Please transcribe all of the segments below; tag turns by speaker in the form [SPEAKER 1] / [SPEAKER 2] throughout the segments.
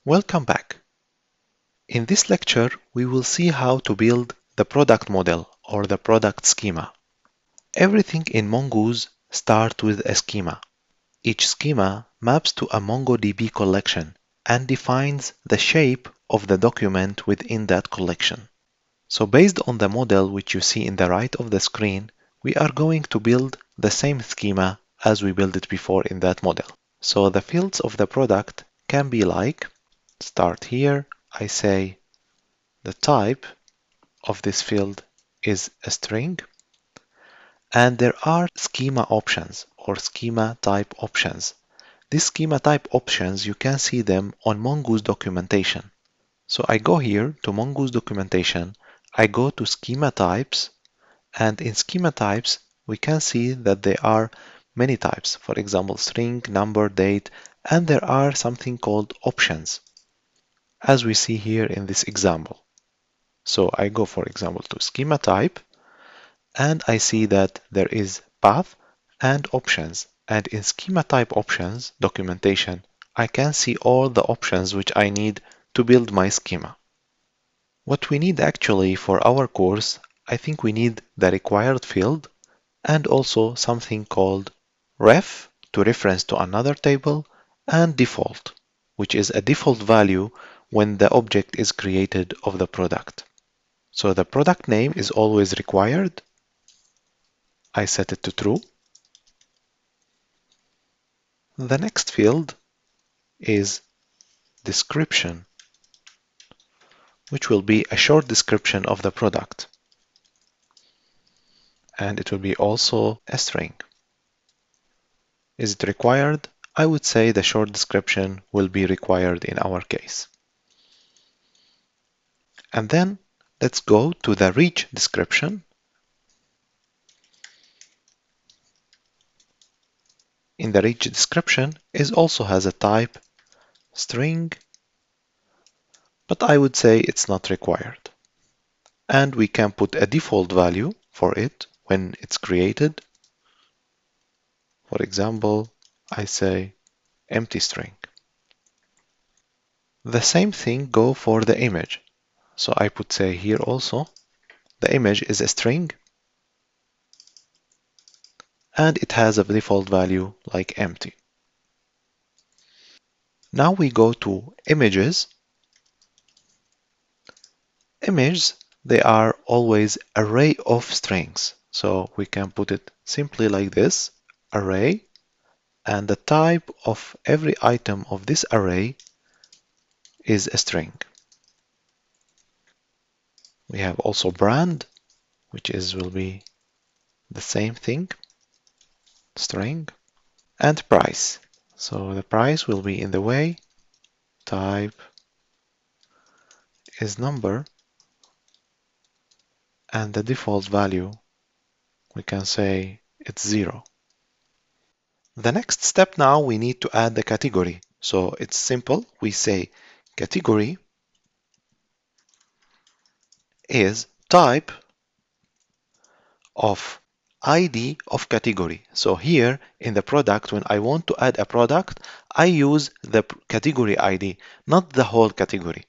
[SPEAKER 1] Welcome back. In this lecture, we will see how to build the product model or the product schema. Everything in Mongoose starts with a schema. Each schema maps to a MongoDB collection and defines the shape of the document within that collection. So based on the model which you see in the right of the screen, we are going to build the same schema as we built it before in that model. So the fields of the product can be like, start here, I say the type of this field is a string, and there are schema options or schema type options. These schema type options, you can see them on Mongoose documentation. So I go here to Mongoose documentation, I go to schema types, and in schema types, we can see that there are many types. For example, string, number, date, and there are something called options, as we see here in this example. So I go, for example, to schema type, and I see that there is path and options. And in schema type options documentation, I can see all the options which I need to build my schema. What we need actually for our course, I think we need the required field and also something called ref to reference to another table, and default, which is a default value when the object is created of the product. So the product name is always required. I set it to true. The next field is description, which will be a short description of the product. And it will be also a string. Is it required? I would say the short description will be required in our case. And then let's go to the rich description. In the rich description, it also has a type string, but I would say it's not required. And we can put a default value for it when it's created. For example, I say empty string. The same thing go for the image. So I put say here also, the image is a string, and it has a default value like empty. Now we go to images. Images, they are always array of strings. So we can put it simply like this, array, and the type of every item of this array is a string. We have also brand, which will be the same thing, string, and price. So the price will be in the way, type is number, and the default value, we can say it's 0. The next step now, we need to add the category. So it's simple. We say category is type of ID of category. So here in the product, when I want to add a product, I use the category ID, not the whole category.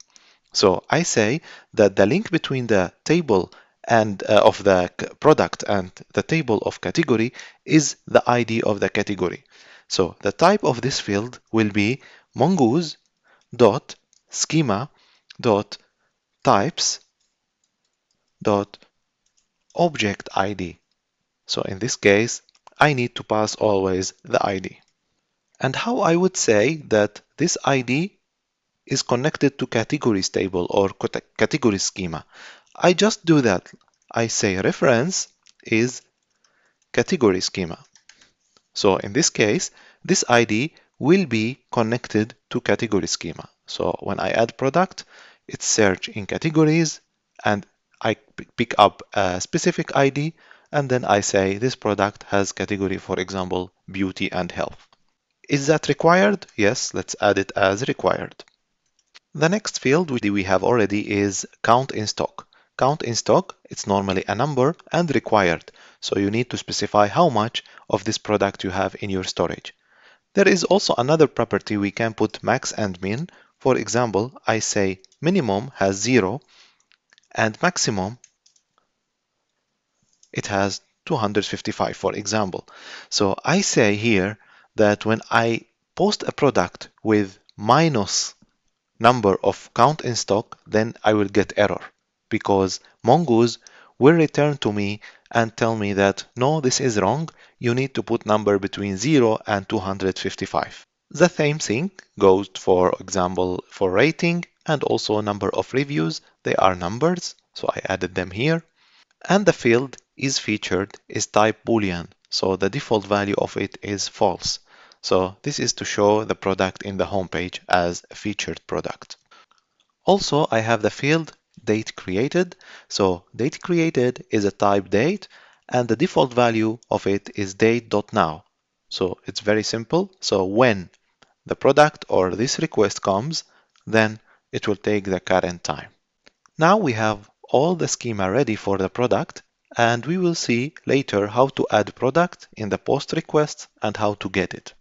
[SPEAKER 1] So I say that the link between the table and of the product and the table of category is the ID of the category. So the type of this field will be mongoose dot schema dot types dot object ID. So in this case, I need to pass always the ID. And how I would say that this ID is connected to categories table or category schema. I just do that. I say reference is category schema. So in this case, this ID will be connected to category schema. So when I add product, it's search in categories, and I pick up a specific ID, and then I say this product has category, for example, beauty and health. Is that required? Yes, let's add it as required. The next field we have already is count in stock. Count in stock, it's normally a number and required. So you need to specify how much of this product you have in your storage. There is also another property we can put max and min For example, I say minimum has 0 and maximum it has 255, for example. So I say here that when I post a product with minus number of count in stock, then I will get error because Mongoose will return to me and tell me that no, this is wrong. You need to put number between 0 and 255. The same thing goes, for example, for rating and also number of reviews. They are numbers, so I added them here. And the field is featured is type Boolean, so the default value of it is false. So this is to show the product in the homepage as a featured product. Also, I have the field date created. So date created is a type date and the default value of it is date.now. So it's very simple. So when the product or this request comes, then it will take the current time. Now we have all the schema ready for the product, and we will see later how to add product in the post request and how to get it.